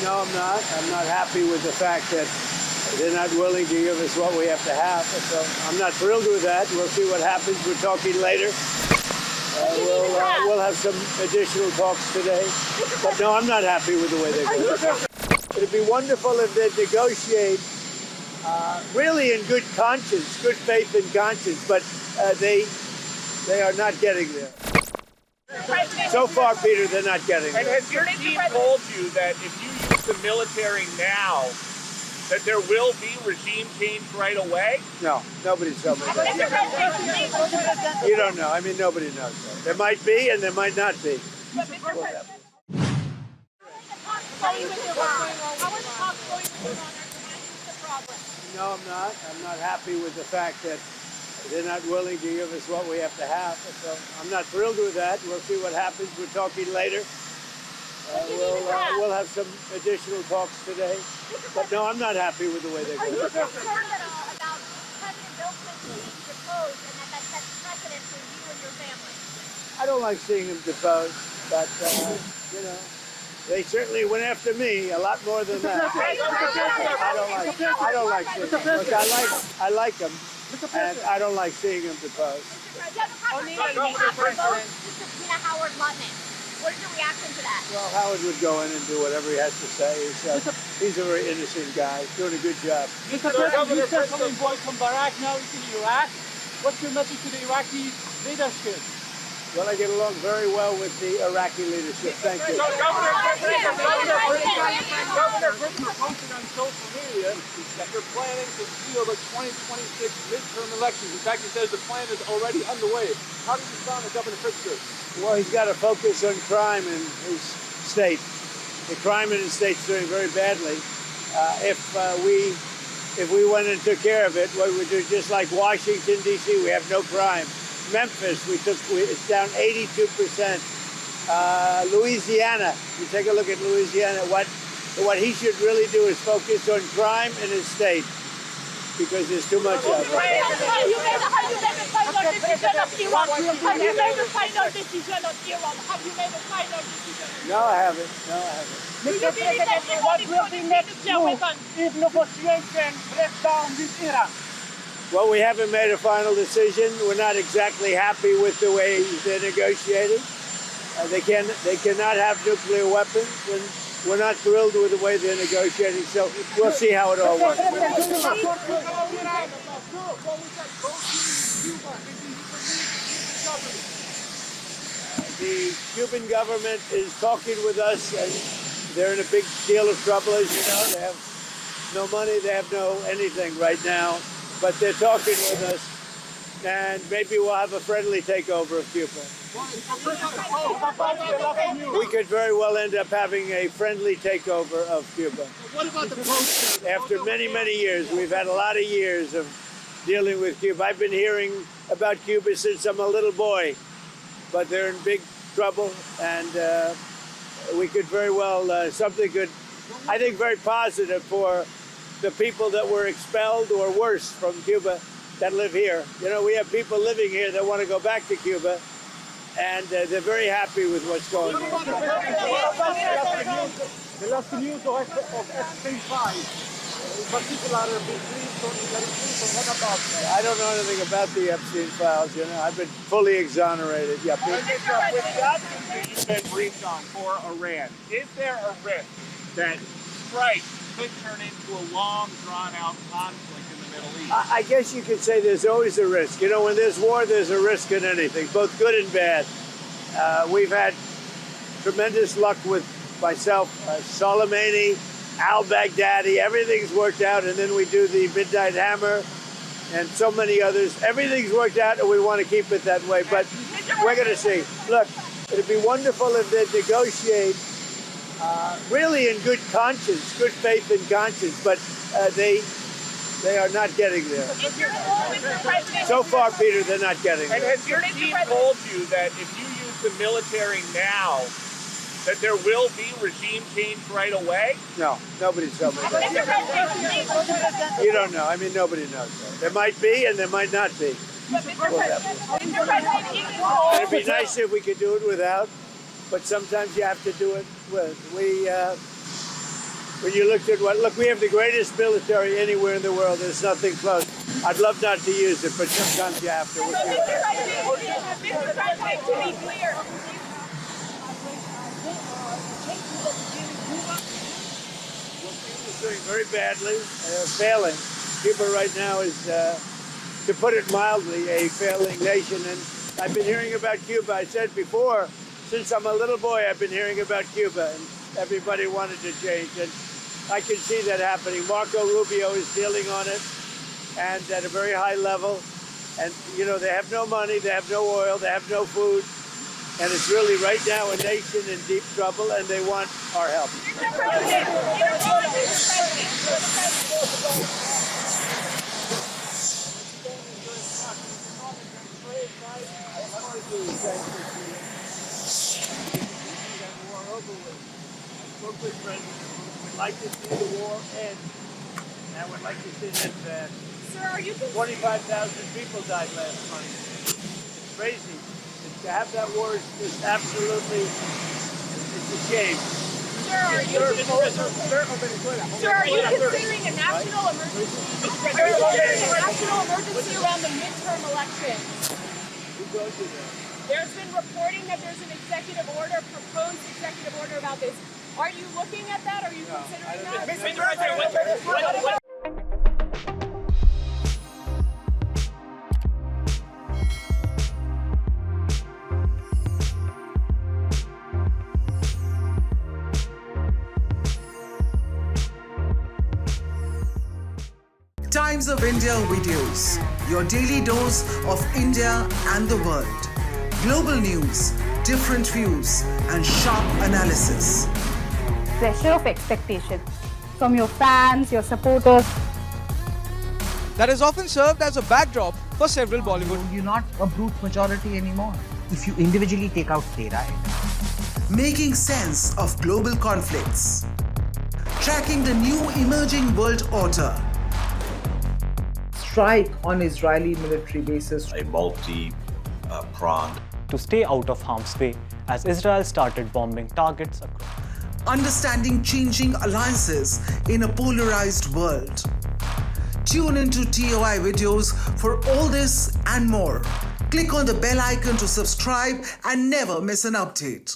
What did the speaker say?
No, I'm not. I'm not happy with the fact that they're not willing to give us what we have to have. So I'm not thrilled with that. We'll see what happens. We're talking later. We'll have some additional talks today. But no, I'm not happy with the way they're going. It'd be wonderful if they'd negotiate really in good conscience, good faith and conscience, but they are not getting there. So far, Peter, they're not getting there. And has your team told you that if you use the military now, that there will be regime change right away? No, nobody's told me that. You don't know. I mean, nobody knows that. There might be and there might not be. No, I'm not. I'm not happy with the fact that they're not willing to give us what we have to have. So I'm not thrilled with that. We'll see what happens. We're talking later. We'll have some additional talks today. But no, I'm not happy with the way they're going. Are you concerned at all about President Bill Clinton being deposed and that sets precedent for you and your family? I don't like seeing him deposed, but, you know, they certainly went after me a lot more than that. I don't like seeing him. Look, I like him, and I don't like seeing him deposed. Howard Lutnick. What is your reaction to that? Well, Howard would go in and do whatever he has to say. He's a very innocent guy, doing a good job. Mr. President, you said some boy from Iraq now is in Iraq. What's your message to the Iraqi leadership? Well, I get along very well with the Iraqi leadership. Thank you. Governor Brinkman posted on social media that they're planning to steal the 2026 midterm elections. In fact, he says the plan is already underway. How do you respond to Governor Pritzker? Well, he's got to focus on crime in his state. The crime in his state's doing very badly. If we went and took care of it, what we would do, just like Washington, D.C., we have no crime. Memphis, it's down 82%. Louisiana, you take a look at Louisiana. What he should really do is focus on crime in his state, because there's too much of it. Have you made a final decision of Iran? Have you made a final decision on Iran? Have you made a final decision? No, I haven't. Mr. President, what will be next move if negotiation breaks down with Iran? Well, we haven't made a final decision. We're not exactly happy with the way they're negotiating. They cannot have nuclear weapons, and we're not thrilled with the way they're negotiating. So we'll see how it all works. The Cuban government is talking with us, and they're in a big deal of trouble, as you know. They have no money, they have no anything right now. But they're talking with us, and maybe we'll have a friendly takeover of Cuba. We could very well end up having a friendly takeover of Cuba. What about the post? After many, many years, we've had a lot of years of dealing with Cuba. I've been hearing about Cuba since I'm a little boy, but they're in big trouble, and we could very well, something good, I think very positive for the people that were expelled or worse from Cuba that live here. You know, we have people living here that want to go back to Cuba, and they're very happy with what's going on. The last news of F-35, in particular, what about that? I don't know anything about the Epstein files, you know. I've been fully exonerated. Yeah, With the options that you've been briefed on for Iran, is there a risk that strikes could turn into a long, drawn-out conflict in the Middle East? I guess you could say there's always a risk. You know, when there's war, there's a risk in anything, both good and bad. We've had tremendous luck with myself, Soleimani, al-Baghdadi. Everything's worked out, and then we do the Midnight Hammer and so many others. Everything's worked out, and we want to keep it that way, but we're going to see. Look, it'd be wonderful if they'd negotiate really in good conscience, good faith and conscience, but they are not getting there. So far, Peter, they're not getting there. And has your team told you that if you use the military now, that there will be regime change right away? No, nobody's told me that. You don't know. I mean, nobody knows that. There might be and there might not be. It'd be nice if we could do it without, but sometimes you have to do it with. when you looked at look, we have the greatest military anywhere in the world. There's nothing close. I'd love not to use it, but sometimes you have to. Mr. President, to be clear, Cuba's doing very badly. They're failing. Cuba right now is, to put it mildly, a failing nation. And I've been hearing about Cuba. I said before, since I'm a little boy, I've been hearing about Cuba, and everybody wanted to change. And I can see that happening. Marco Rubio is dealing on it, and at a very high level. And, you know, they have no money, they have no oil, they have no food. And it's really right now a nation in deep trouble, and they want our help. Mr. President, We'd like to see the war end, and we'd like to see it end fast. sir, are you 25,000 people died last month. It's crazy. To have that war is just absolutely, it's a shame. Sir, are you considering a national emergency? Are you considering a national emergency around the midterm elections? Who goes to that? There's been reporting that there's an executive order, proposed executive order about this. Are you looking at that? Are you considering that? Mr. President, Times of India videos, your daily dose of India and the world. Global news, different views, and sharp analysis. Pressure of expectation from your fans, your supporters. That has often served as a backdrop for several Bollywood. You're not a brute majority anymore. If you individually take out Tehran. Making sense of global conflicts. Tracking the new emerging world order. Strike on Israeli military bases. A multi-pronged. To stay out of harm's way as Israel started bombing targets across. Understanding changing alliances in a polarized world. Tune into TOI videos for all this and more. Click on the bell icon to subscribe and never miss an update.